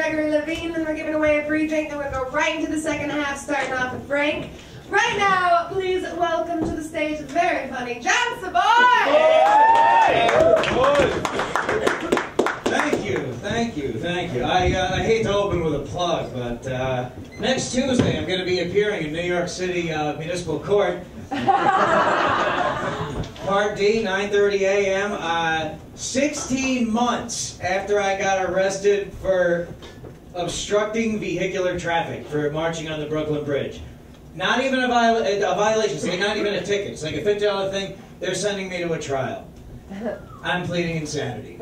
Gregory Levine, and we're giving away a free drink. Then we'll go right into the second half, starting off with Frank. Right now, please welcome to the stage the very funny John Savoy! Thank you. I hate to open with a plug, but next Tuesday I'm going to be appearing in New York City Municipal Court. Part D, 9:30 a.m. 16 months after I got arrested for obstructing vehicular traffic for marching on the Brooklyn Bridge. Not even a violation, so not even a ticket. It's like a $50 thing. They're sending me to a trial. I'm pleading insanity.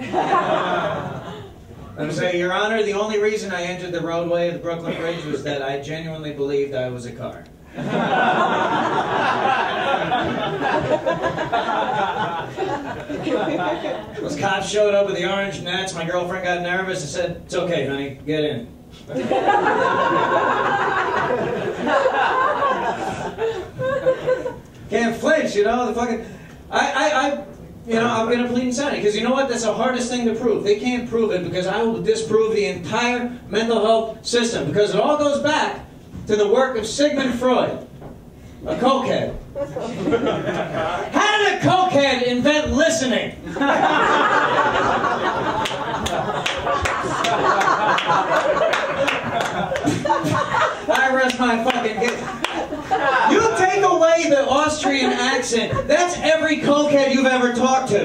I'm saying, Your Honor, the only reason I entered the roadway of the Brooklyn Bridge was that I genuinely believed I was a car. Those cops showed up with the orange nets. My girlfriend got nervous and said, "It's okay, honey, get in." Can't flinch, you know, the fucking... I'm going to plead insanity, because you know what? That's the hardest thing to prove. They can't prove it, because I will disprove the entire mental health system, because it all goes back to the work of Sigmund Freud, a cokehead. How did a cokehead invent listening? I rest my fucking case. You take away the Austrian accent, that's every cokehead you've ever talked to.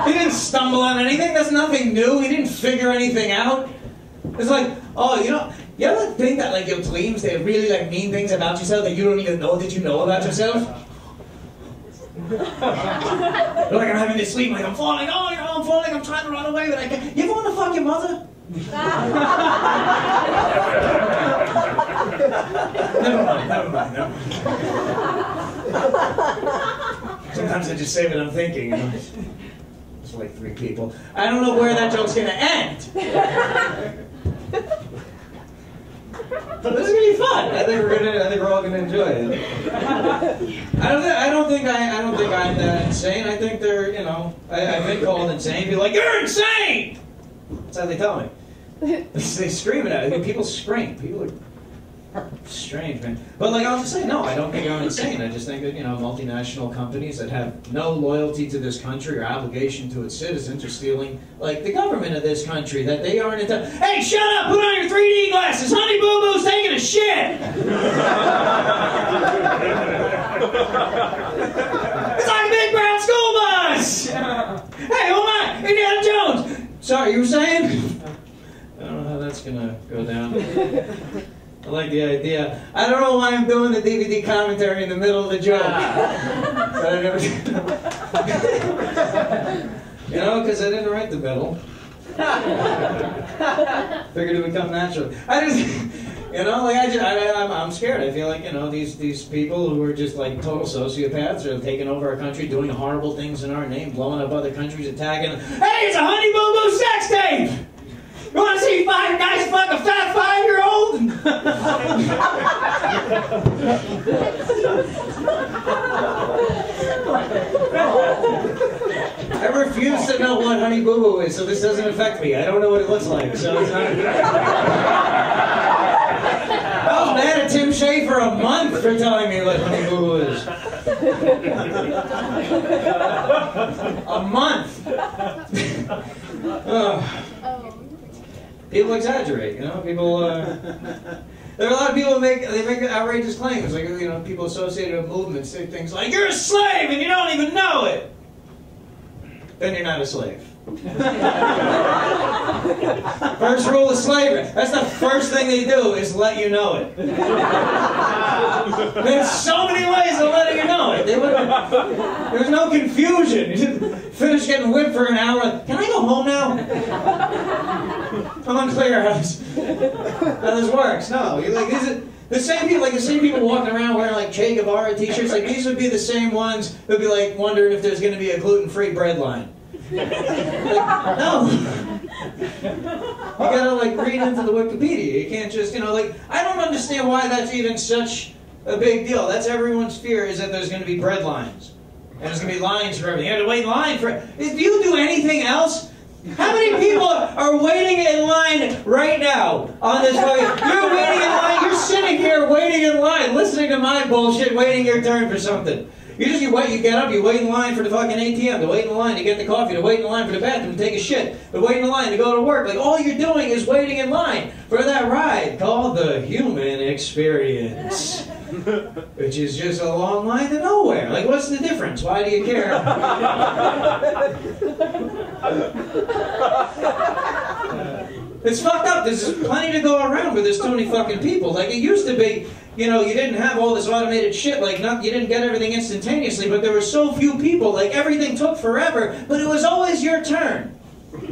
He didn't stumble on anything, that's nothing new, he didn't figure anything out. It's like, oh, you know, you ever think that like your dreams, they really like mean things about yourself that you don't even know that you know about yourself? Like I'm having this sleep, like I'm falling, oh, you know, I'm falling, I'm trying to run away, but I can't. You ever want to fuck your mother? Never mind. Sometimes I just say what I'm thinking, you know. It's like 3 people. I don't know where that joke's gonna end. But this is gonna be fun. I think we're all gonna enjoy it. I don't think I'm that insane. I think they're, you know, I've been called insane. People are like, "You're insane!" That's how they tell me. They scream it at me. People scream. People are strange, man. But like, I'll just say, no, I don't think I'm insane. I just think that, you know, multinational companies that have no loyalty to this country or obligation to its citizens are stealing, like, the government of this country, that they aren't into... Hey, shut up! Put on your 3D glasses! Honey Boo Boo's taking a shit! It's like a big brown school bus! Hey, who am I? Indiana Jones! Sorry, you were saying? I don't know how that's gonna go down. I like the idea. I don't know why I'm doing the DVD commentary in the middle of the joke. But I never... You know, because I didn't write the middle. Figured it would come naturally. I just... You know, like I'm scared. I feel like, you know, these people who are just like total sociopaths are taking over our country, doing horrible things in our name, blowing up other countries, attacking... Hey, it's a Honey Boo Boo sex tape! You want to see 5 guys fuck a fat 5-year-old? I refuse to know what Honey Boo Boo is, so this doesn't affect me. I don't know what it looks like, so it's not... I was mad at Tim Shea for a month for telling me what Honey Boo Boo is. A month! People exaggerate, you know. People. There are a lot of people who make outrageous claims, like, you know, people associated with movements say things like, "You're a slave and you don't even know it." Then you're not a slave. First rule of slavery. That's the first thing they do, is let you know it. There's so many ways of letting you know it. There's no confusion. You just finish getting whipped for an hour. Can I go home now? I'm unclear how this works. No, you're like, the same people walking around wearing like Che Guevara t-shirts. Like, these would be the same ones who'd be like wondering if there's going to be a gluten-free bread line. Like, no. You gotta like read into the Wikipedia. You can't just, you know, like, I don't understand why that's even such a big deal. That's everyone's fear, is that there's going to be bread lines. And there's going to be lines for everything. You have to wait in line for... If you do anything else, How many people are waiting in line right now on this fucking... You're waiting in line, you're sitting here waiting in line, listening to my bullshit, waiting your turn for something. You get up, you wait in line for the fucking ATM, to wait in line to get the coffee, to wait in line for the bathroom to take a shit, to wait in line to go to work. Like, all you're doing is waiting in line for that ride called the human experience. Which is just a long line to nowhere. Like, what's the difference? Why do you care? It's fucked up. There's plenty to go around with this too many fucking people. Like, it used to be, you know, you didn't have all this automated shit. Like, you didn't get everything instantaneously, but there were so few people. Like, everything took forever, but it was always your turn. Let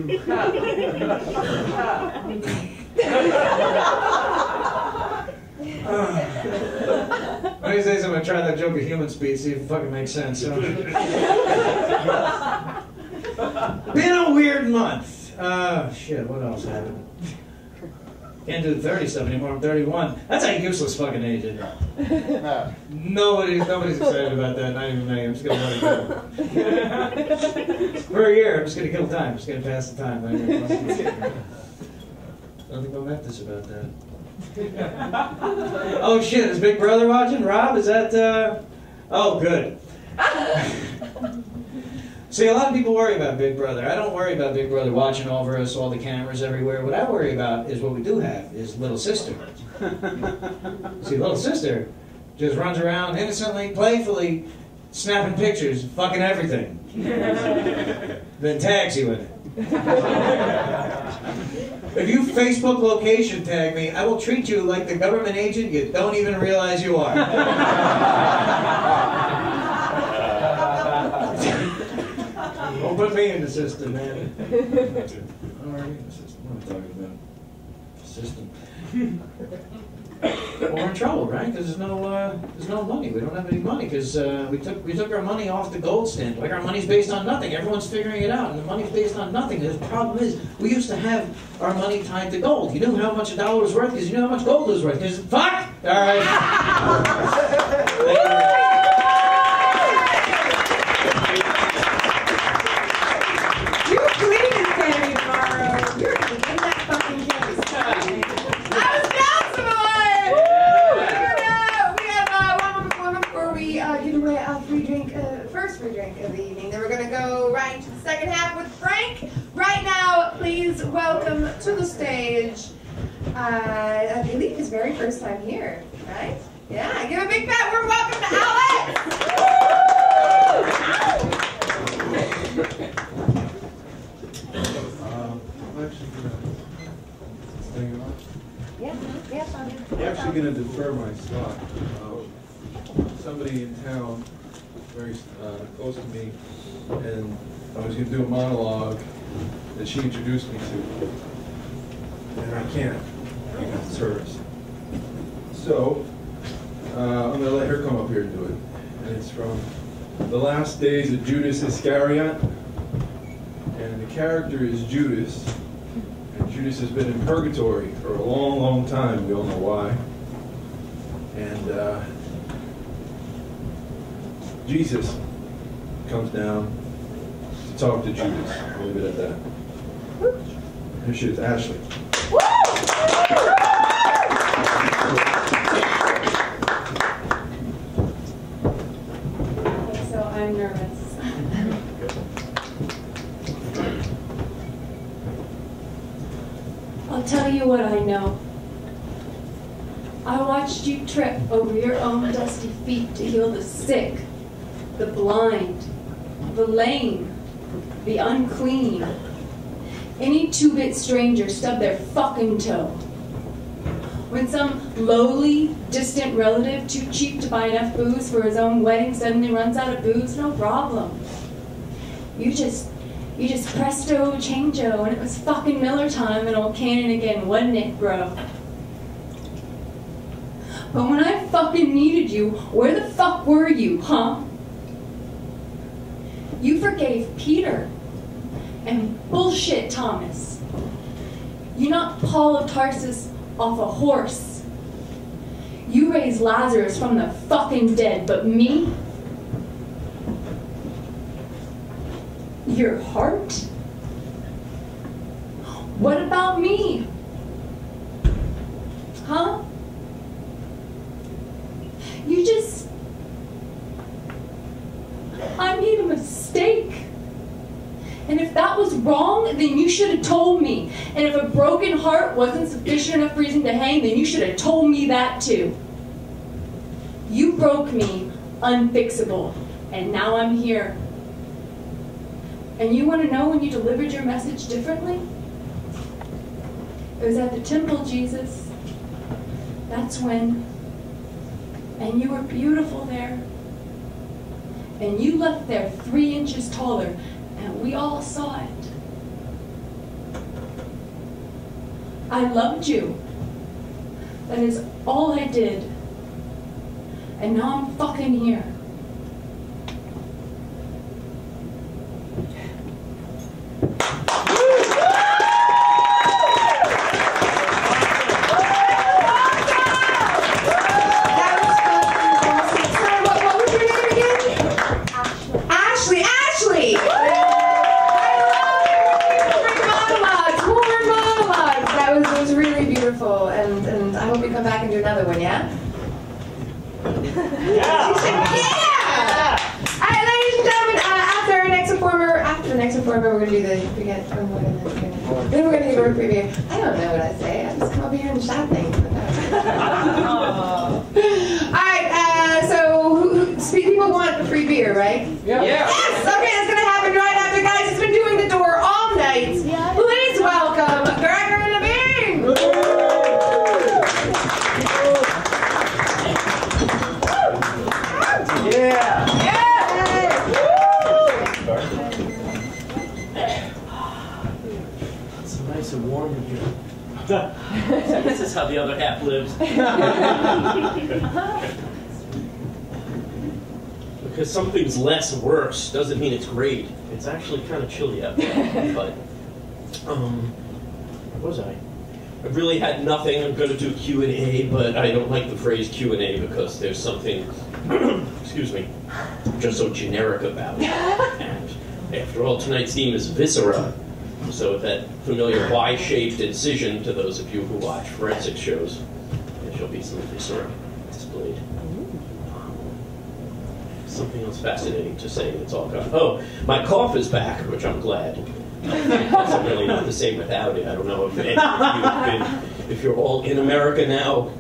me say something. I'm gonna try that joke of human speed, see if it fucking makes sense. So. Been a weird month. Shit, what else happened? Can't do 30 stuff anymore, I'm 31. That's a useless fucking age, isn't it? Nobody's excited about that, not even me. I'm just gonna let it go. For a year, I'm just gonna kill time. I'm just gonna pass the time. Nothing but Memphis about that. Oh shit, is Big Brother watching? Rob, is that, Oh, good. See, a lot of people worry about Big Brother. I don't worry about Big Brother watching over us, all the cameras everywhere. What I worry about is what we do have, is Little Sister. See, Little Sister just runs around innocently, playfully, snapping pictures, fucking everything. Then tags you in it. If you Facebook location tag me, I will treat you like the government agent you don't even realize you are. Don't put me in the system, man. Alright, in the system. What am I talking about? System. We're in trouble, right? Because there's no money. We don't have any money because we took our money off the gold standard. Like, our money's based on nothing. Everyone's figuring it out, and the money's based on nothing. The problem is we used to have our money tied to gold. You knew how much a dollar was worth because you knew how much gold was worth. Because fuck. All right. Of the evening. Then we're going to go right into the second half with Frank. Right now, please welcome to the stage, I believe his very first time here, right? Yeah, give a big fat warm welcome to Alex! I'm actually going to defer my slot. Somebody in town very close to me, and I was going to do a monologue that she introduced me to, and I can't because it's hers. So I'm going to let her come up here and do it, and it's from the last days of Judas Iscariot, and the character is Judas, and Judas has been in purgatory for a long, long time. We all know why, and Jesus comes down to talk to Judas. I'll leave it at that. Here she is, Ashley. So I'm nervous. I'll tell you what I know. I watched you trip over your own dusty feet to heal the sick, the blind, the lame, the unclean. Any two-bit stranger stubbed their fucking toe. When some lowly, distant relative too cheap to buy enough booze for his own wedding suddenly runs out of booze, no problem. You just presto changeo, and it was fucking Miller time and old Cannon again, wasn't it, bro? But when I fucking needed you, where the fuck were you, huh? You forgave Peter and bullshit Thomas. You knocked Paul of Tarsus off a horse. You raised Lazarus from the fucking dead, but me? Your heart? What about me? Huh? You just... I made a mistake. And if that was wrong, then you should have told me. And if a broken heart wasn't sufficient enough reason to hang, then you should have told me that too. You broke me, unfixable, and now I'm here. And you want to know when you delivered your message differently? It was at the temple, Jesus. That's when. And you were beautiful there. And you left there 3 inches taller, and we all saw it. I loved you. That is all I did. And now I'm fucking here. And I hope you come back and do another one, yeah? Yeah! She said, yeah! Alright, ladies and gentlemen, after the next performer, we're gonna do the then we're gonna do a preview. I don't know what I say. I just come up here and shout things. Alright, so people want a free beer, right? Yeah. Yes! Okay, it's gonna happen right after, guys. It's been doing the door all night. Please welcome Gregory Levine! Yeah! It's nice and warm in here. This is how the other half lives. Because something's less worse doesn't mean it's great. It's actually kind of chilly out there. But, where was I? I really had nothing. I'm going to do Q&A, but I don't like the phrase Q&A because there's something, excuse me, just so generic about it. And after all, tonight's theme is viscera. So that familiar Y-shaped incision to those of you who watch forensic shows, there shall be some viscera displayed. Something else fascinating to say, it's all gone. Oh, my cough is back, which I'm glad. It's really not the same without it. I don't know if any of you have been, if you're all in America now,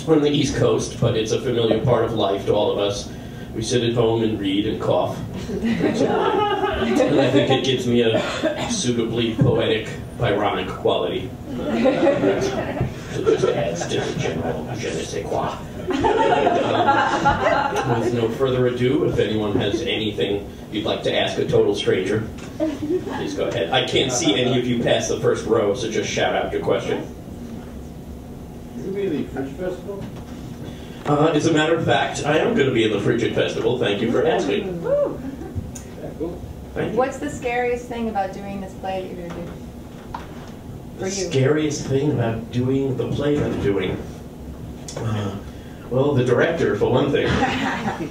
on the East Coast, but it's a familiar part of life to all of us. We sit at home and read and cough. And I think it gives me a suitably poetic, Byronic quality. It just adds to the general je ne sais quoi. With no further ado, if anyone has anything you'd like to ask a total stranger, please go ahead. I can't see any of you past the first row, so just shout out your question. You be the Fringe Festival? As a matter of fact, I am going to be in the Frigid Festival. Thank you for asking. Woo. Yeah, cool. Thank you. What's the scariest thing about doing this play that you're going to do? The scariest thing about doing the play that I'm doing? Well, the director, for one thing. I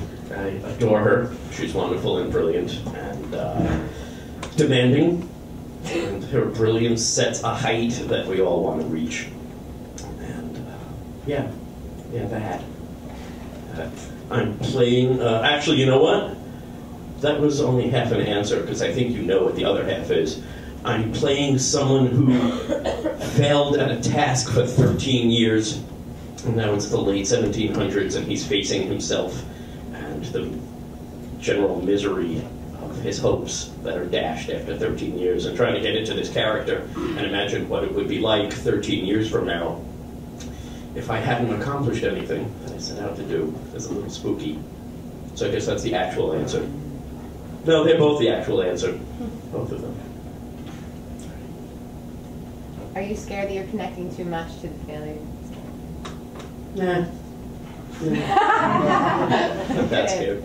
adore her. She's wonderful and brilliant and demanding. And her brilliance sets a height that we all want to reach. And, yeah, that. I'm playing... actually, you know what? That was only half an answer, because I think you know what the other half is. I'm playing someone who failed at a task for 13 years, and now it's the late 1700s, and he's facing himself and the general misery of his hopes that are dashed after 13 years, and trying to get into this character and imagine what it would be like 13 years from now if I hadn't accomplished anything that I set out to do. It's a little spooky. So I guess that's the actual answer. No, they're both the actual answer. Both of them. Are you scared that you're connecting too much to the failure? Nah. Not that scared.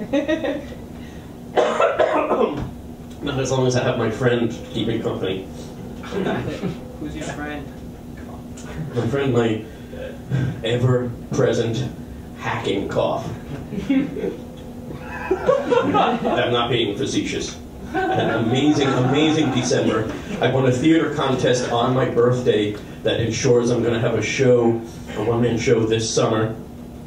Not as long as I have my friend keeping company. Who's your friend? My friend, my ever-present hacking cough. I'm not being facetious. An amazing, amazing December. I won a theater contest on my birthday that ensures I'm going to have a show, a one-man show this summer.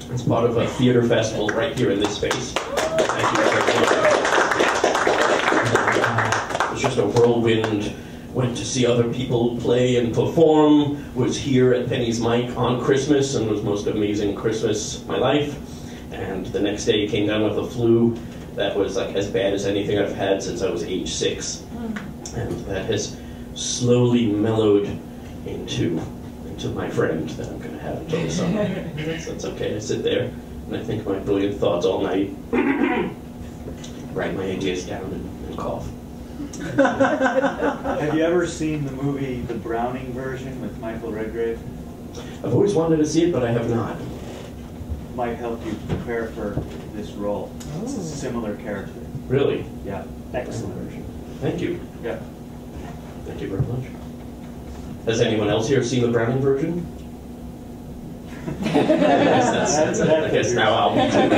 It's part of a theater festival right here in this space. Thank you very much. It was just a whirlwind. Went to see other people play and perform. Was here at Penny's Mic on Christmas and was the most amazing Christmas of my life. And the next day came down with a flu that was like as bad as anything I've had since I was age 6. And that has slowly mellowed into my friend that I'm going to have until the summer. That's okay. I sit there and I think my brilliant thoughts all night, write my ideas down and cough. Have you ever seen the movie The Browning Version with Michael Redgrave? I've always wanted to see it, but I have not. Might help you prepare for this role. It's a similar character. Really? Yeah. Excellent version. Thank you. Yeah. Thank you very much. Has anyone else here seen the Browning version? I guess now I'll be too.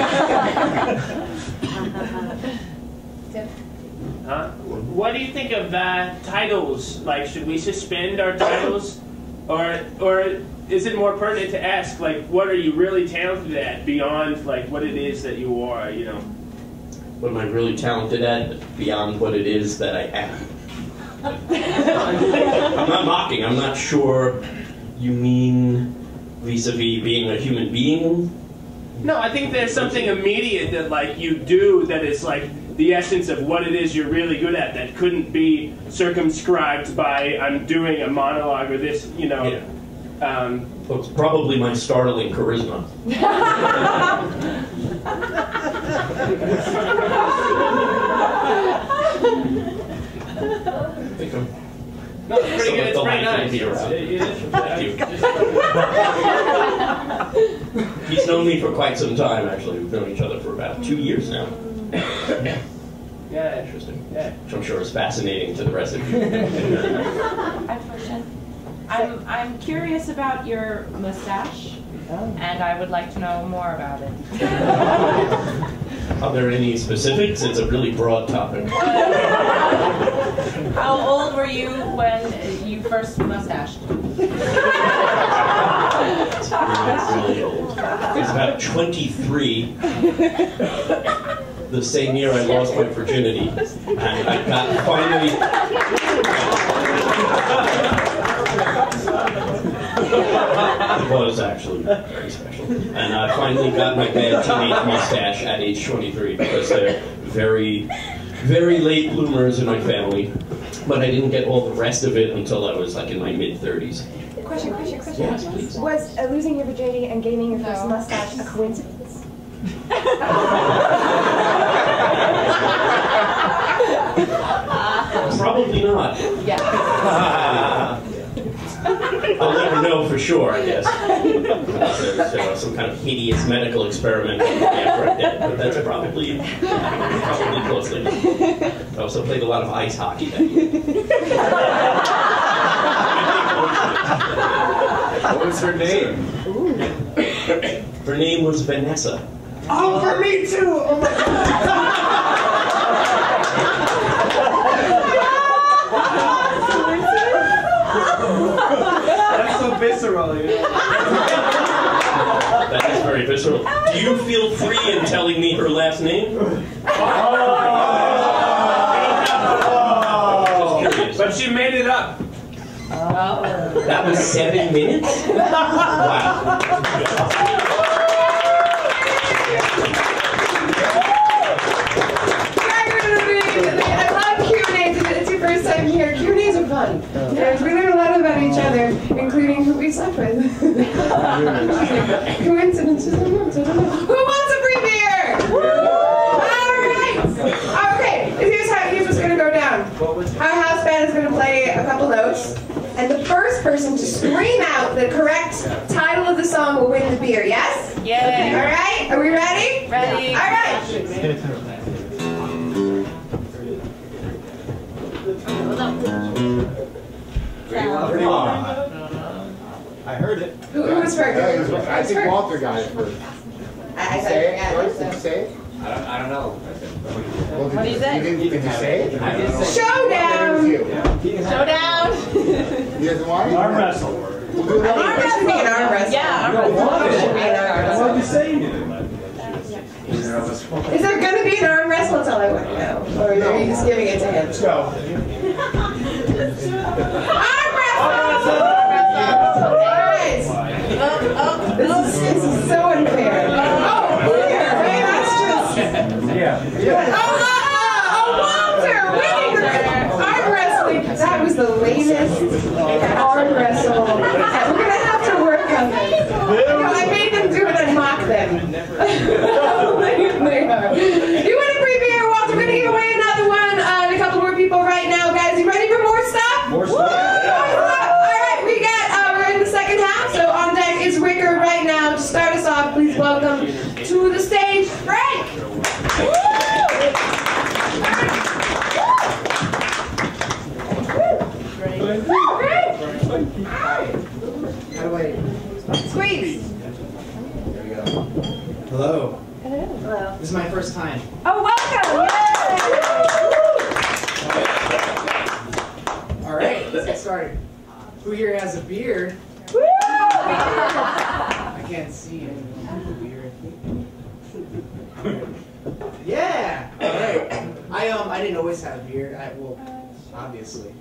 What do you think of titles? Like, should we suspend our titles, or is it more pertinent to ask, like, what are you really talented at beyond like what it is that you are? You know. What am I really talented at beyond what it is that I am? I'm not mocking. I'm not sure you mean vis-a-vis being a human being. No, I think there's something immediate that like you do that is like the essence of what it is you're really good at that couldn't be circumscribed by I'm doing a monologue or this, you know. Yeah. Well, it's probably my startling charisma. No, it's pretty good. It's pretty nice. Thank you. He's known me for quite some time, actually. We've known each other for about 2 years now. Yeah, Interesting. yeah. Which I'm sure is fascinating to the rest of you. I have a question. I'm curious about your mustache, and I would like to know more about it. Are there any specifics? It's a really broad topic. How old were you when you first mustached? It's really old. I was about 23. The same year I lost my virginity. And I got finally... It was actually very special. And I finally got my bad teenage mustache at age 23 because they're very, very late bloomers in my family. But I didn't get all the rest of it until I was like in my mid-30s. Question. Yes, please. Was losing your virginity and gaining your first mustache a coincidence? Probably not. Yeah. I'll never know for sure, I guess. There's some kind of hideous medical experiment after I'm dead, but that's probably closely. I also played a lot of ice hockey that year. What was her name? Her name was Vanessa. Oh, for me too! Oh my god! That's so visceral, you know? That is very visceral. Do you feel free in telling me her last name? Just curious. But she made it up. That was 7 minutes? Wow. I love Q&As. It's your first time here. Q&As are fun. We learn a lot about each other, including who we slept with. Coincidences? I don't know. Who wants a free beer? Alright! Okay, here's what's going to go down. Our house band is going to play a couple notes, and the first person to scream out the correct title of the song will win the beer, yes? Yeah. Alright, are we ready? Ready. Alright! I heard it. Who was first? I think Walter got it first. I Say it. forgot. First, did you say it? I don't know. What do you think? You didn't say it? I did say Showdown! Showdown. He doesn't want it? arm wrestle. We'll do it Arm anyway. wrestle. Be an arm wrestle. Yeah, arm wrestle. Should be an arm wrestle. What you saying? Is there going to be an arm wrestle? That's all I want to know. Or are you just giving it to him? Let's go. Arm wrestle! Guys! This is so unfair. Oh, here! Hey, that's just... Yeah. Oh, Walter! Winning the arm wrestling! That was the latest arm wrestle. We're going to have to work on this. No, I made them do it and mock them. You want a free beer, Walter? We're going to give away another one and a couple more people right now, guys. You ready for more stuff? More stuff. All right, we're in the second half, so on deck is Ricker right now. To start us off, please welcome to the stage, Frank! Squeeze! Hello. Hello. This is my first time. Oh, welcome! All right, let's get started. Who here has a beard? Woo! I can't see anyone with a beard. Yeah. All right. I didn't always have a beard. Well, obviously,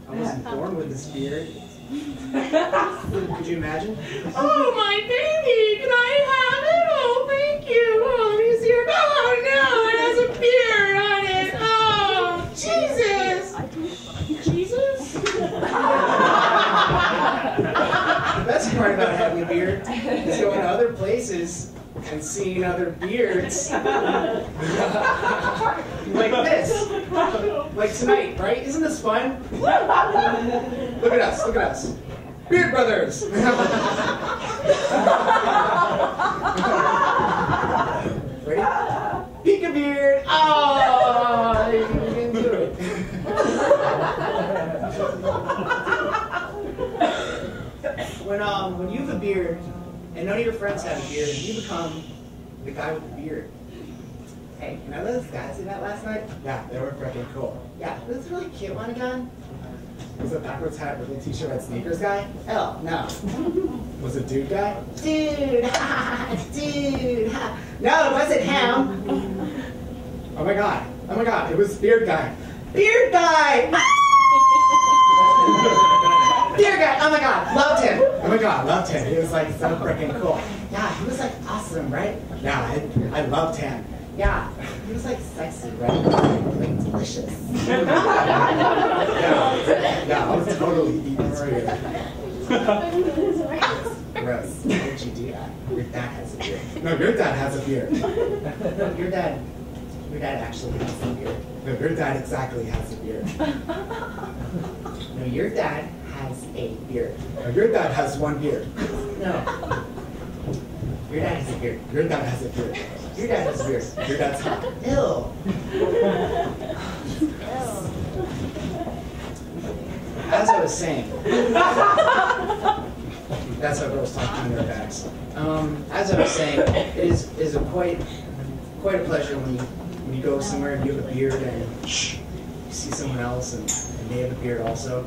I wasn't born with this beard. Could you imagine? Oh, my baby! Can I have it? Oh, thank you! Oh, let me see your... Oh, no! It has a beard on it! Oh, Jesus! Jesus? The best part about having a beard is going to other places and seeing other beards like this. Like tonight, right? Isn't this fun? Look at us, look at us. Beard Brothers! Ready? Pika Beard! Oh, you didn't do it. When you have a beard and none of your friends have a beard, you become the guy with the beard. Hey, you know those guys we met last night? Yeah, they were freaking cool. Yeah, this really cute one again. Was it backwards hat with a t-shirt and sneakers guy? Hell, no. Was it dude guy? Dude, ha, dude, ha. No, it wasn't him. Oh my god, it was beard guy. Beard guy! Beard guy, oh my god, loved him. Oh my god, loved him. He was like so freaking cool. Yeah, he was like awesome, right? Yeah, I loved him. Yeah, he was like sexy, right? Like delicious. Yeah, I was totally eating his beard. Gross. Why would you do that? Your dad has a beard. No, your dad has a beard. No, your dad actually has a beard. No, your dad exactly has a beard. No, your dad has a beard. No, your dad has one beard. No. Your dad has a beard. Your dad has a beard. Your dad has a beard. Your dad's hot. Ew. As I was saying, that's how girls talk to their dads. As I was saying, it is a quite a pleasure when you go somewhere and you have a beard and you see someone else and they have a beard also.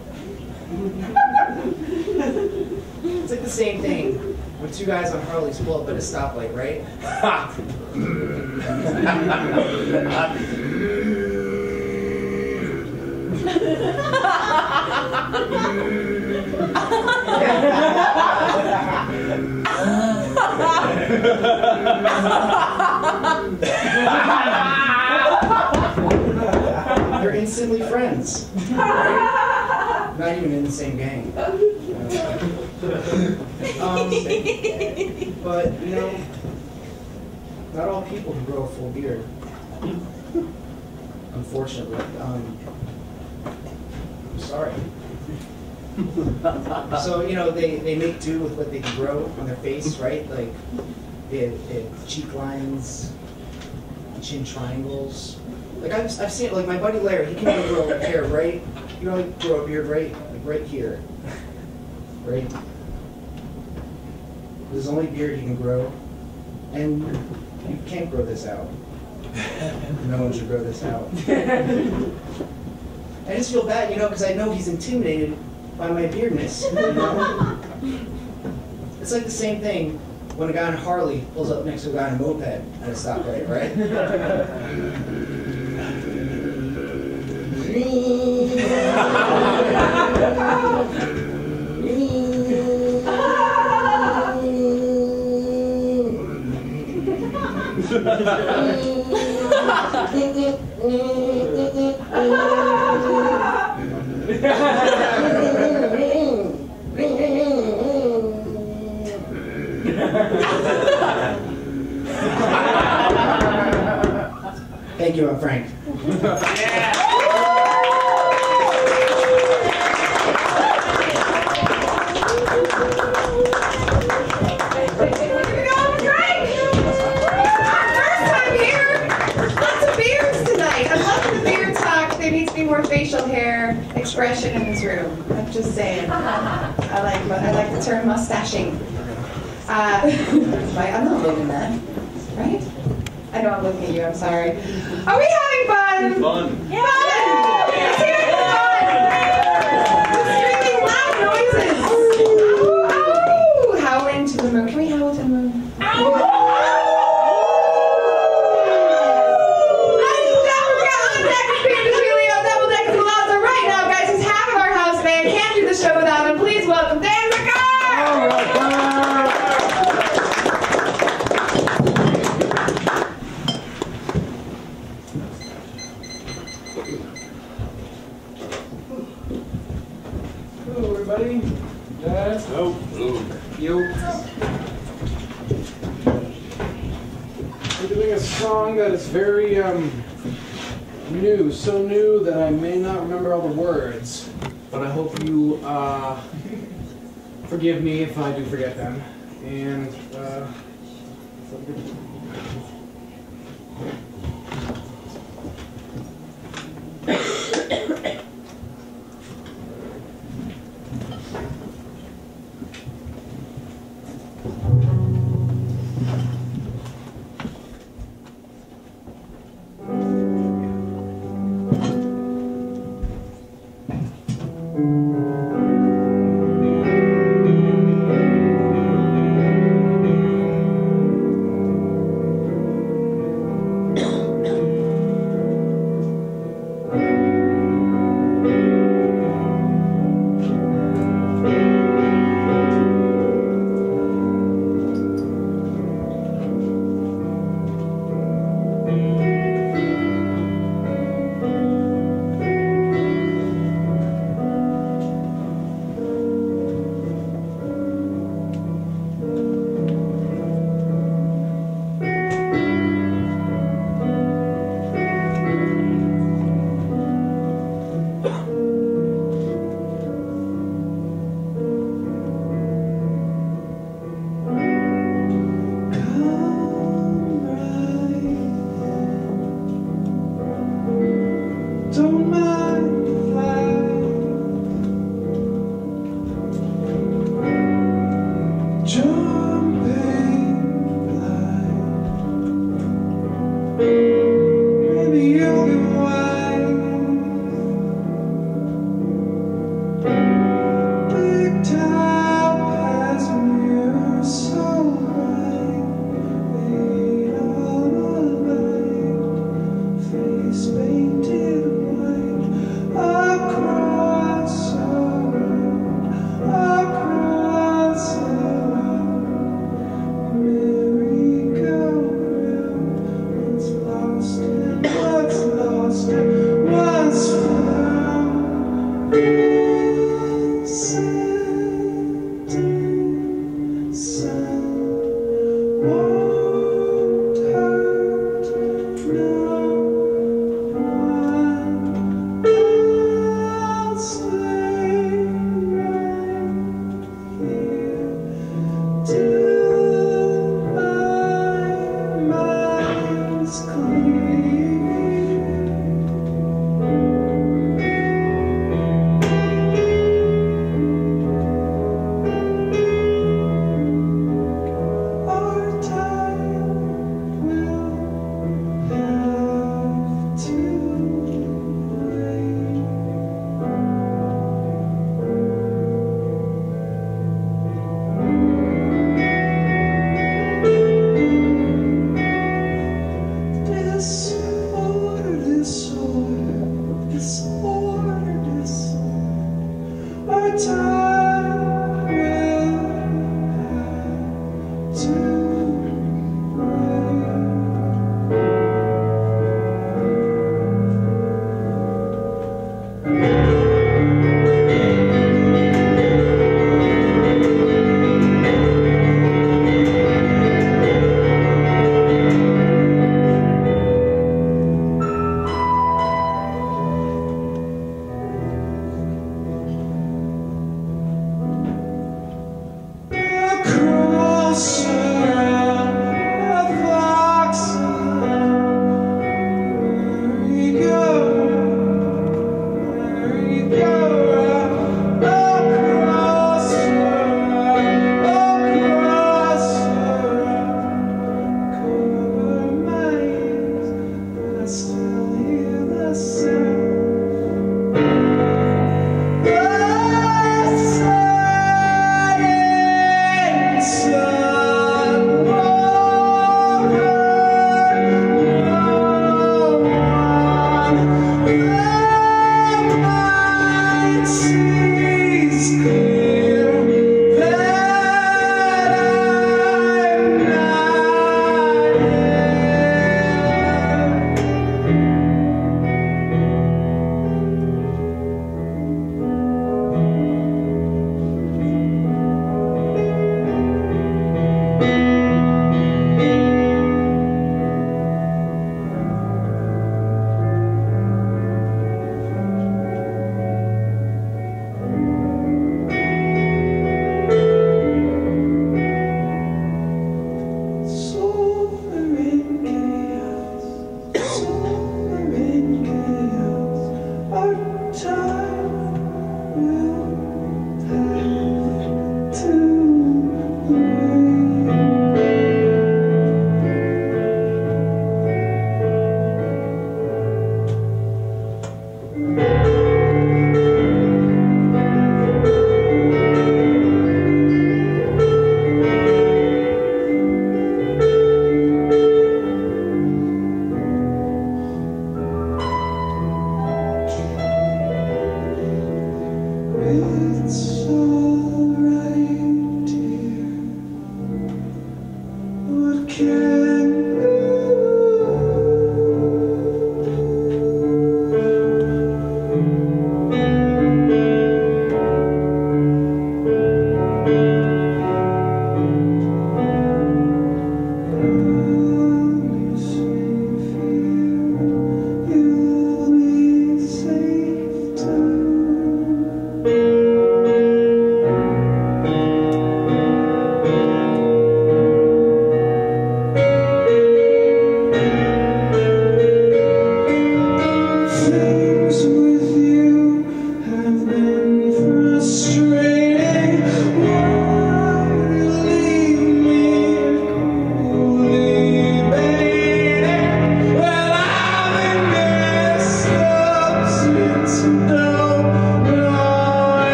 It's like the same thing when two guys on Harleys pull up at a stoplight, right? They're instantly friends. Right? Not even in the same gang. But, you know, not all people can grow a full beard. Unfortunately. I'm sorry. So, you know, they make do with what they can grow on their face, right? Like, they have cheek lines, chin triangles. Like, I've seen, like, my buddy Larry, he can only grow hair right, you know, like, grow a beard right here. Right? There's only beard he can grow, and you can't grow this out. No one should grow this out. I just feel bad, because I know he's intimidated by my beardness. It's like the same thing when a guy on a Harley pulls up next to a guy on a moped at a stoplight, right? Thank you, I'm Frank. More facial hair expression in this room. I'm just saying. I like the term mustaching. I'm not living that, right? I know I'm looking at you. I'm sorry. Are we having fun? Fun. Yeah. Fun. Let's hear it for fun. Screaming loud noises. Ow! Howl into the moon. Can we howl to the moon? Ow! Show without him. Please welcome Dan Ricard! Hello, everybody. Yes. Nope. Yo. We're doing a song that is very new, so new that I may not remember all the words. But I hope you forgive me if I do forget them. And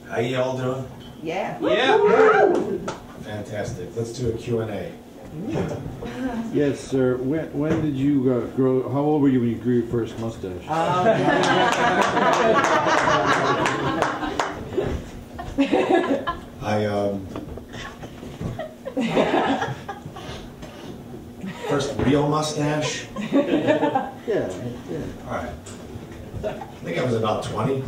How y'all doing? Yeah. Yeah. Fantastic. Let's do a Q&A. Yes, sir. When did you grow? How old were you when you grew your first mustache? First real mustache? Yeah. All right. I think I was about 20.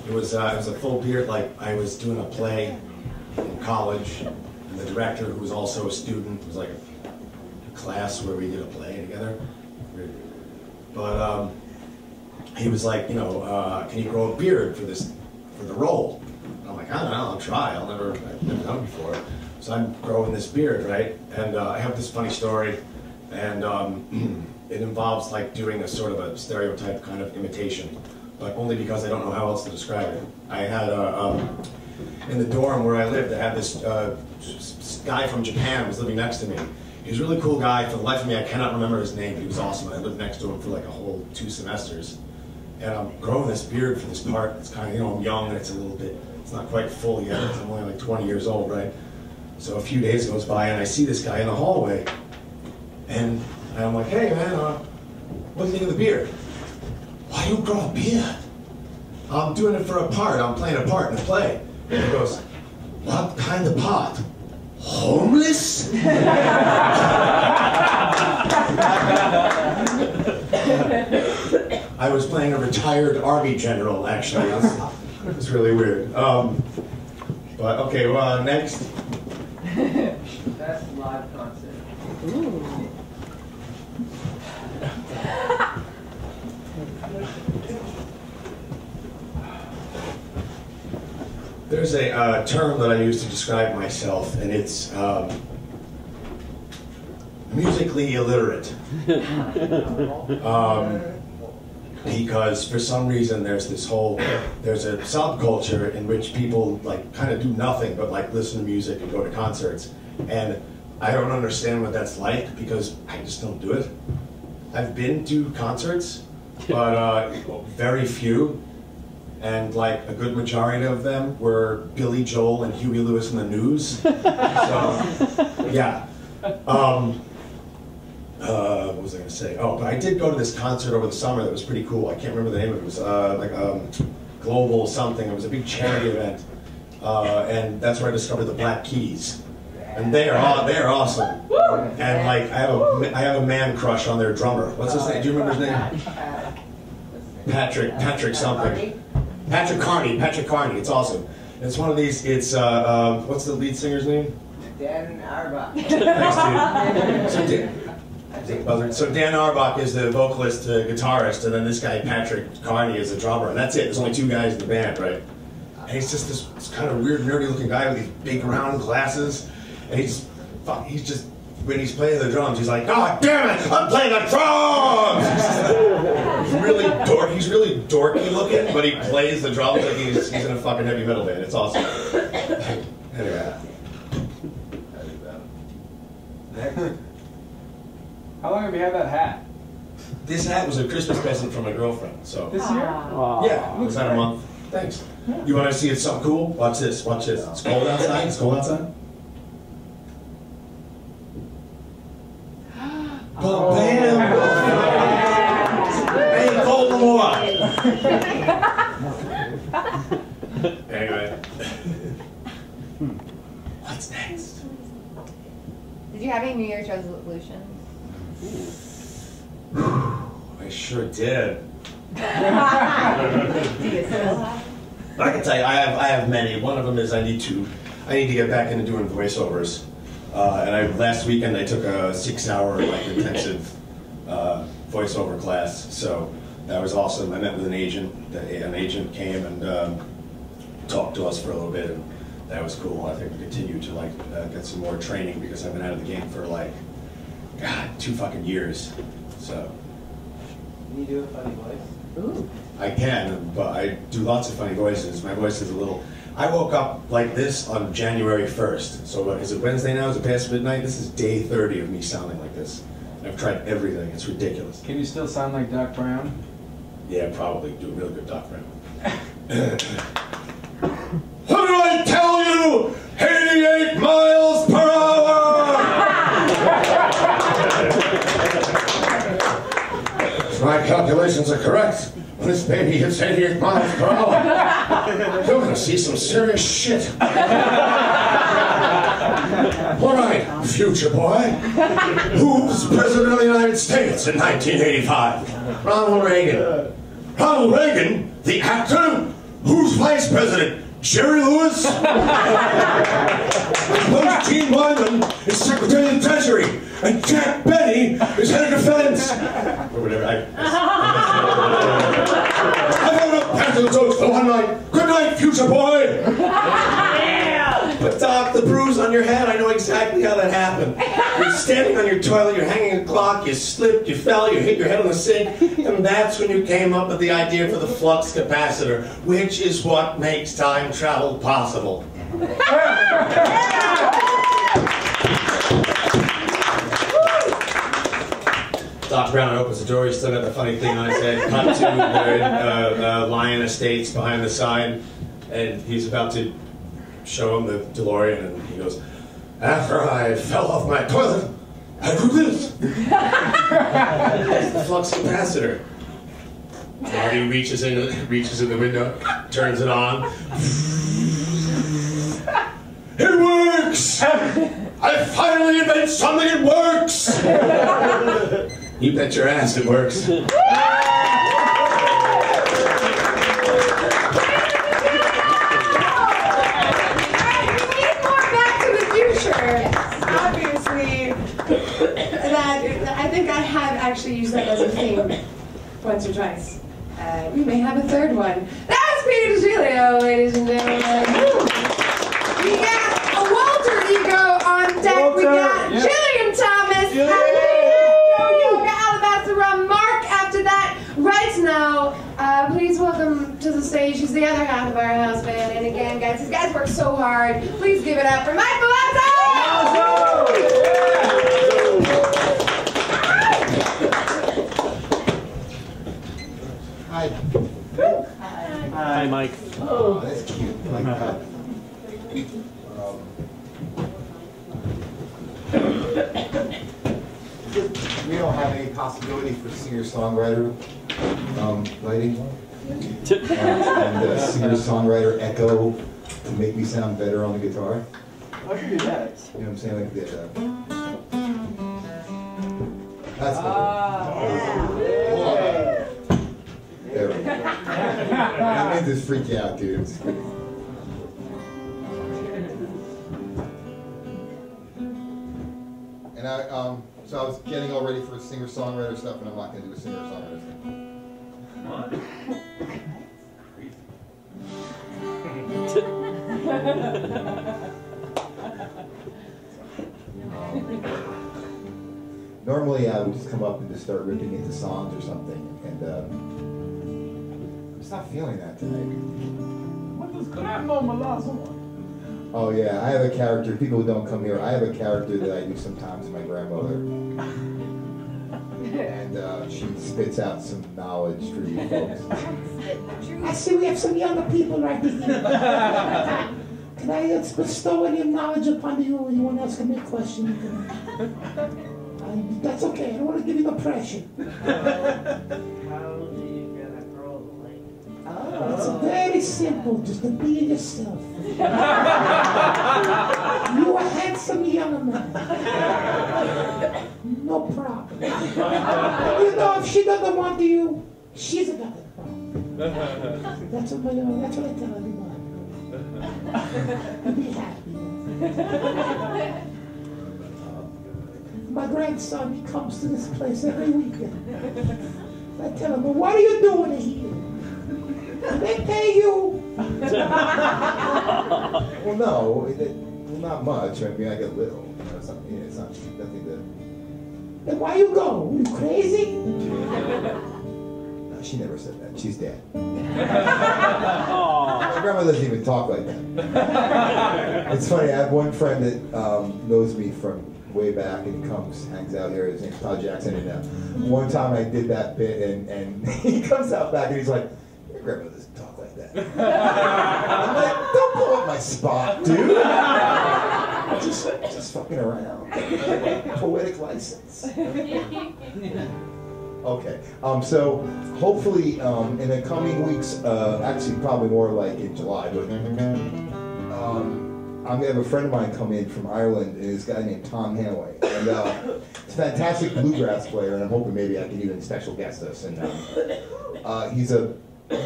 It was a full beard. Like I was doing a play in college, and the director, who was also a student, it was like a class where we did a play together. But he was like, you know, can you grow a beard for the role? And I'm like, I don't know, I'll try. I've never done it before. So I'm growing this beard, right? And I have this funny story, and it involves like doing a sort of a stereotype kind of imitation, but only because I don't know how else to describe it. I had in the dorm where I lived, I had this guy from Japan who was living next to me. He was a really cool guy. For the life of me, I cannot remember his name, but he was awesome. I lived next to him for like a whole 2 semesters. And I'm growing this beard for this part. It's kind of, you know, I'm young and it's a little bit, it's not quite full yet. I'm only like 20 years old, right? So a few days goes by and I see this guy in the hallway. And I'm like, hey man, what do you think of the beard? Why do you grow a beard? I'm doing it for a part. I'm playing a part in a play. And he goes, what kind of part? Homeless? I was playing a retired Army general, actually. It was really weird. But okay, well, next. Best live concert. Ooh. There's a term that I use to describe myself, and it's musically illiterate. Because for some reason there's a subculture in which people like kind of do nothing but like listen to music and go to concerts, and I don't understand what that's like because I just don't do it. I've been to concerts, but very few. And like a good majority of them were Billy Joel and Huey Lewis and the News. So, yeah. What was I going to say? Oh, but I did go to this concert over the summer that was pretty cool. I can't remember the name of it. It was like Global something. It was a big charity event. And that's where I discovered the Black Keys. and they're awesome. And like I have a man crush on their drummer. What's his name? Do you remember his name? Patrick something. Patrick Carney. It's awesome. It's one of these. It's what's the lead singer's name? Dan Auerbach. Thanks, dude. So Dan Auerbach is the vocalist, guitarist, and then this guy Patrick Carney is the drummer, and that's it. There's only 2 guys in the band, right? And he's just this kind of weird, nerdy-looking guy with these big round glasses, and he's just when he's playing the drums, he's like, "God damn it, I'm playing the drums!" He's really dorky looking, but he plays the drums like he's in a fucking heavy metal band. It's awesome. Anyway. How long have you had that hat? This hat was a Christmas present from my girlfriend. So This year? yeah, it was not a month. Thanks. You want to see it's something cool? Watch this. Watch this. It's cold outside. It's cold outside. Boom, bam! Hey, cold more. Anyway, what's next? Did you have any New Year's resolutions? I sure did. Do you still have? I can tell you, I have many. One of them is I need to get back into doing voiceovers. And last weekend I took a 6-hour intensive voiceover class. So that was awesome. I met with an agent. An agent came and talked to us for a little bit, and that was cool. I think we continue to get some more training because I've been out of the game for 2 fucking years. So. Can you do a funny voice? Ooh. I can, but I do lots of funny voices. My voice is a little. I woke up like this on January 1st. So is it Wednesday now? Is it past midnight? This is day 30 of me sounding like this. And I've tried everything. It's ridiculous. Can you still sound like Doc Brown? Yeah, probably do a real good Doc Brown. What did I tell you? 88 miles per hour! If my calculations are correct, when this baby hits 88 miles per hour, you're gonna see some serious shit. All right, future boy. Who's president of the United States in 1985? Ronald Reagan. Ronald Reagan, the actor? Who's vice president? Jerry Lewis? Most Gene Wyman is Secretary of the Treasury, and Jack Benny is head of defense. Or whatever. I've had enough Panther jokes for one night. Good night, future boy. But Doc, the bruise on your head, I know exactly how that happened. You're standing on your toilet, you're hanging a clock, you slipped, you fell, you hit your head on the sink, and that's when you came up with the idea for the flux capacitor, which is what makes time travel possible. Doc Brown opens the door, he's still got the funny thing on his head. Cut to Lion Estates behind the sign, and he's about to show him the DeLorean, and he goes, "After I fell off my toilet, I do this." It's the flux capacitor. Marty reaches in the window, turns it on. It works! I finally invented something that works! You bet your ass it works. Obviously, I think I have actually used that as a theme once or twice. We may have a third one. That's Peter DeGilio, ladies and gentlemen. We got a Walter Ego on deck. We got Jillian Thomas, Joe Yoga, Alabaster Rum, Mark after that. Right now, please welcome to the stage. He's the other half of our house band. And again, guys, these guys work so hard. Please give it up for Mike Palazzo! Hi. Hi, Mike. Oh, that's cute. Like that. We don't have any possibility for singer-songwriter writing and singer-songwriter echo to make me sound better on the guitar. I can do that. You know what I'm saying? Like the, that's good. There we go. That means it's freak you out, dude. And so I was getting all ready for singer-songwriter stuff, and I'm not going to do a singer-songwriter thing. What? Normally, I would just come up and just start ripping into songs or something, and I'm just not feeling that tonight. What does Grandma Malazzo? Oh yeah, I have a character. People who don't come here, I have a character that I do sometimes. My grandmother, and she spits out some knowledge for you folks. I see we have some younger people right here. Can I bestow any knowledge upon you? Anyone else can make questions? That's okay. I don't want to give you the pressure. How do you get a girl to like? Oh, it's very simple. Just to be yourself. You a handsome young man. No problem. You know, if she doesn't want you, she's got a problem. That's what I tell everyone. Be happy. My grandson, he comes to this place every weekend. I tell him, well, what are you doing here? Do they pay you? Well, no, not much. I mean, I get little. You know, something. It's not nothing to. Then why you go? Are you crazy? No, she never said that. She's dead. My grandma doesn't even talk like that. It's funny. I have one friend that knows me from way back, and he comes, hangs out here. His name's Todd Jackson, and one time I did that bit, and he comes out back, and he's like, "Your grandma doesn't talk like that." I'm like, "Don't blow up my spot, dude. just fucking around. Poetic license." Okay. So hopefully in the coming weeks, actually probably more like in July, but I'm gonna have a friend of mine come in from Ireland, and this guy named Tom Hanway, and he's a fantastic bluegrass player, and I'm hoping maybe I can even special guest us. And he's a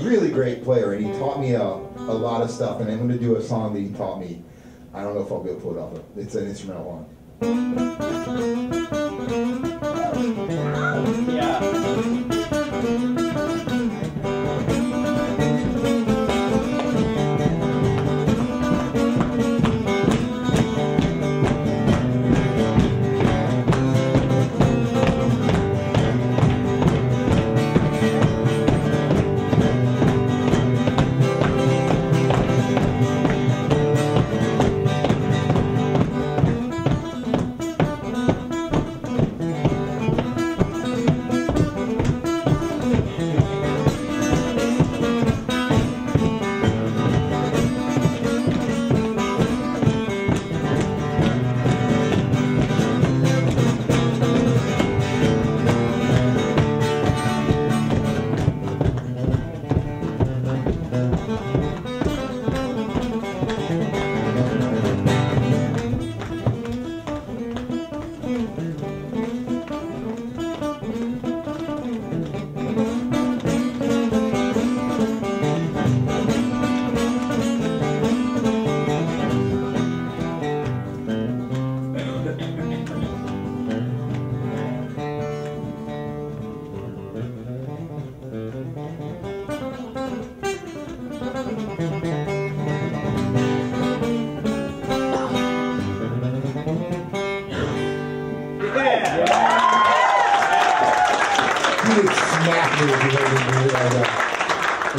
really great player, and he taught me a lot of stuff, and I'm gonna do a song that he taught me. I don't know if I'll be able to pull it off. It's an instrumental one. Yeah.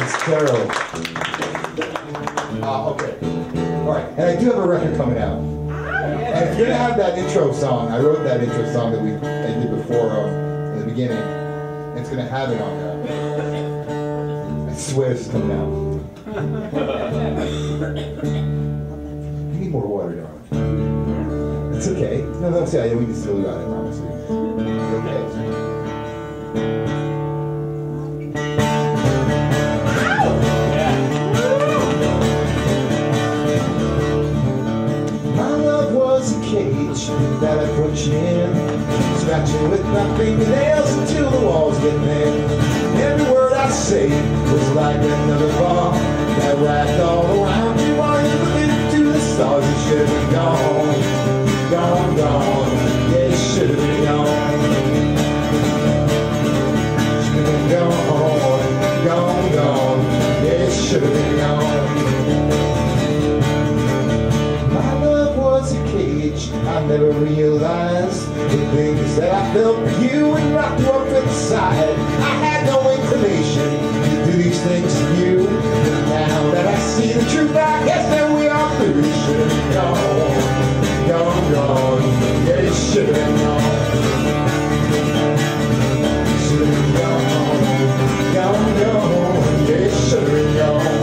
It's terrible. Okay. All right. And I do have a record coming out. And it's going to have that intro song. I wrote that intro song that I did before in the beginning. And it's going to have it on there. I swear it's coming out. You need more water, darling. It's okay. No, see, we can still do that, I promise you. It's okay. My scratching with my fingernails until the walls get thin. Every word I say was like another bomb that wrapped all around you while you believed to the stars. It should have been gone, gone, gone. Yeah, it should have been gone. Should have been gone, gone, gone. Yeah, it should have been gone. My love was a cage. I never realized the things that I felt for you and locked you up inside. I had no inclination to do these things to you, but now that I see the truth, I guess that we are through. It should have been gone, gone, gone. Yeah, it should have been gone. Should have been gone, gone, gone. Yeah, it should have been gone.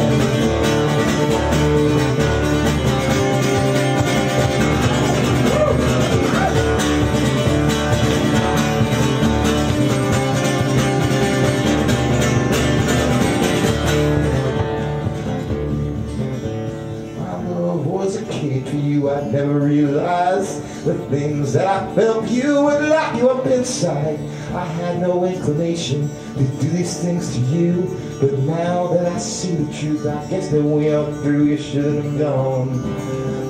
For you, I never realized the things that I felt for you and lock you up inside. I had no inclination to do these things to you, but now that I see the truth, I guess that we are through. You should have been gone,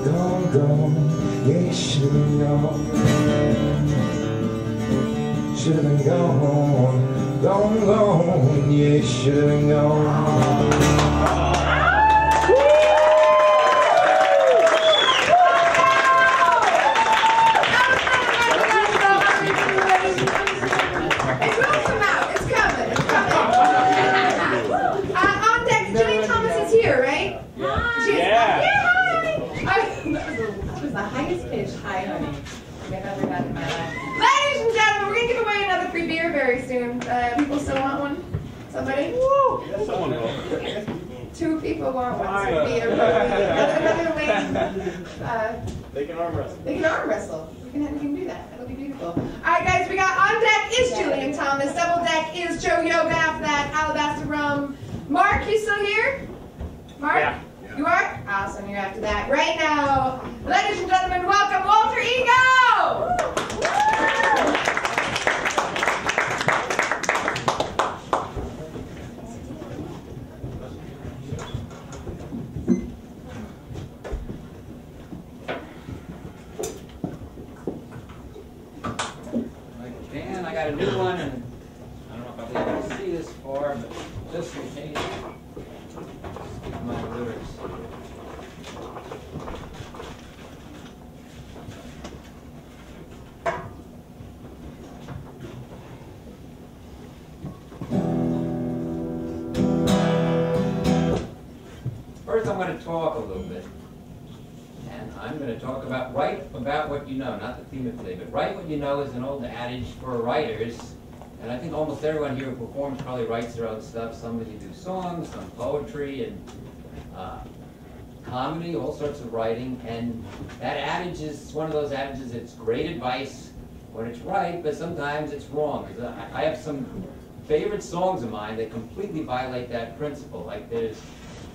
gone, gone. Yeah, you should have been gone. Should have been gone, gone, gone. Yeah, you should have been gone. Very soon. People still want one? Somebody? Woo! Yes, someone will. 2 people want one. So another way. They can arm wrestle. They can arm wrestle. We can do that. That'll be beautiful. All right, guys. We got on deck is Julian Thomas. Double deck is Joe Yoga. After that, Alabaster Rum. Mark, you still here? Mark? Yeah. You are? Awesome. You're after that. Right now, ladies and gentlemen, welcome Walter Ego! I got a new one, and I don't know if I'll be able to see this far, but just in case, my lyrics. First, I'm going to talk a little bit. And I'm going to talk about write about what you know, not the theme of today, but write what you know is an old adage for writers. And I think almost everyone here who performs probably writes their own stuff. Some of you do songs, some poetry, and comedy, all sorts of writing. And that adage is one of those adages that's great advice when it's right, but sometimes it's wrong. I have some favorite songs of mine that completely violate that principle. Like there's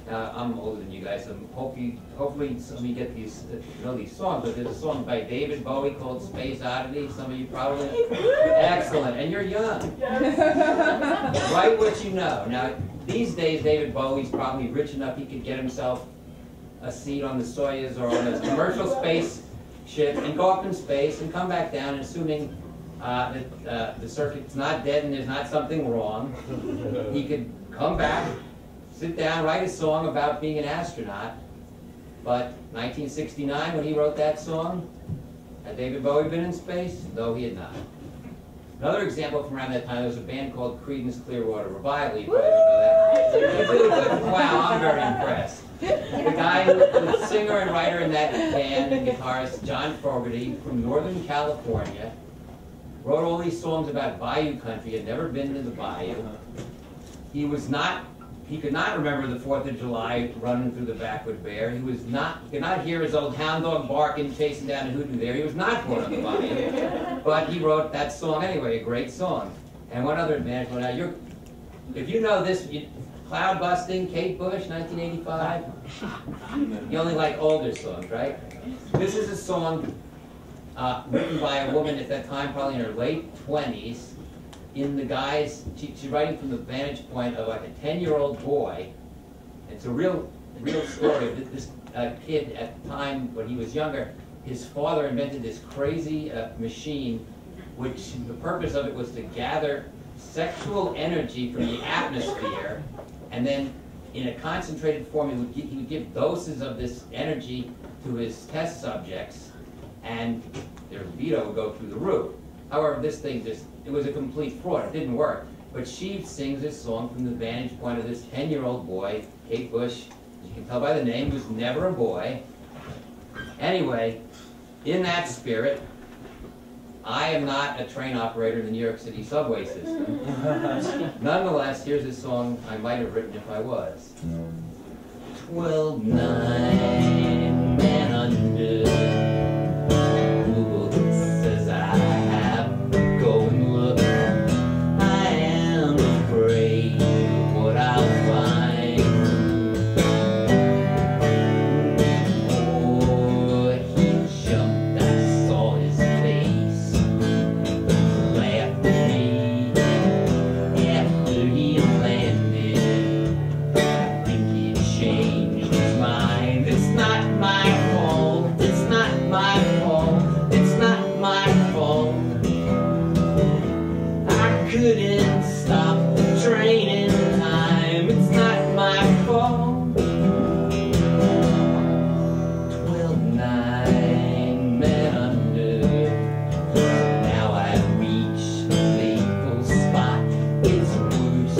I'm older than you guys, so hopefully some of you get these, know these songs, but there's a song by David Bowie called Space Oddity. Some of you probably, excellent, and you're young. Yes. Write what you know. Now, these days, David Bowie's probably rich enough he could get himself a seat on the Soyuz or on a commercial spaceship and go up in space and come back down, assuming that the circuit's not dead and there's not something wrong. He could come back, sit down, write a song about being an astronaut. But 1969, when he wrote that song, had David Bowie been in space? No, he had not. Another example from around that time, there was a band called Creedence Clearwater Revival. You probably don't know that. Wow, I'm very impressed. The guy, the singer and writer in that band, and guitarist John Fogerty from Northern California, wrote all these songs about Bayou country. He had never been to the Bayou. He could not remember the 4th of July running through the Backward Bear. He could not hear his old hound dog barking, chasing down a hoodoo there. He was not born on the Bayou. But he wrote that song anyway, a great song. And one other advantage, now if you know this, Cloud Busting, Kate Bush, 1985. You only like older songs, right? This is a song written by a woman at that time, probably in her late 20s, in the guise, she's writing from the vantage point of like a 10-year-old boy. It's a real story. This kid at the time when he was younger, his father invented this crazy machine, which the purpose of it was to gather sexual energy from the atmosphere, and then in a concentrated form, he would give doses of this energy to his test subjects, and their libido would go through the roof. However, this thing it was a complete fraud. It didn't work. But she sings this song from the vantage point of this 10-year-old boy, Kate Bush. You can tell by the name, was never a boy. Anyway, in that spirit, I am not a train operator in the New York City subway system. Nonetheless, here's a song I might have written if I was. 12, 9, men under. Google says I have to go and look. I am afraid of what I'll find. Oh, he jumped, I saw his face. Laughed at me after he landed. I think he changed his mind. It's not my fault. It's not my fault. It's not my fault. I couldn't stop the train in time. It's not my fault. 12, 9, men under. Now I've reached the fateful spot. It's worse,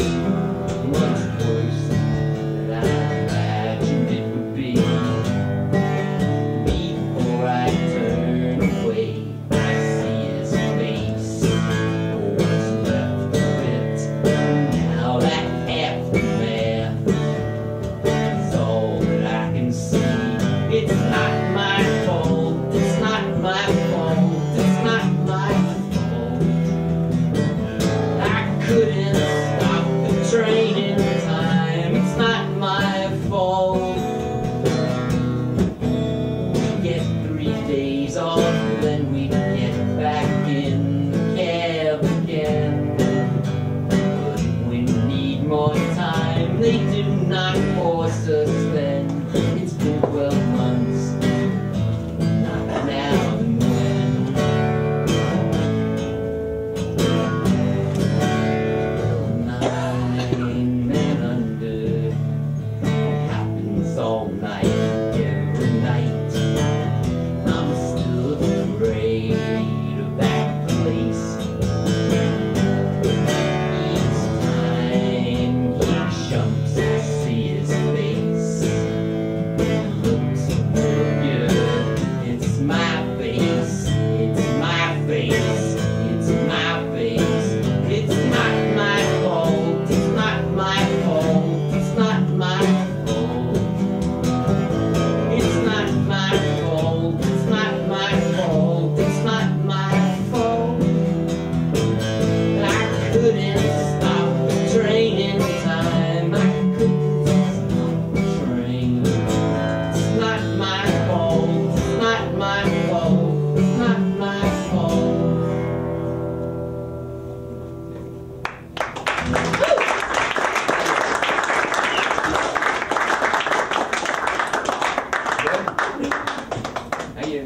much worse than I imagined it would be. Before I turn away, I see his face. What's left of it? Now that aftermath is all that I can see. It's not my fault. It's not my fault. It's not my fault. I couldn't stop the train in time. It's not my fault. We get 3 days off, then we get back in the cab again. But when we need more time, they do not force us then. It's been 12 months, not now and when. 9 men under. Happens all night, every night. I'm still afraid of that place. Each time he jumps, I see his face. It looks familiar. It's my face. It's my face. It's my face. It's not my fault. It's not my fault. It's not my fault. It's not my fault. It's not my fault. It's not my fault. I couldn't stop the train in time. I couldn't stop the train. It's not my fault. It's not my fault. It's not my fault. Thank you.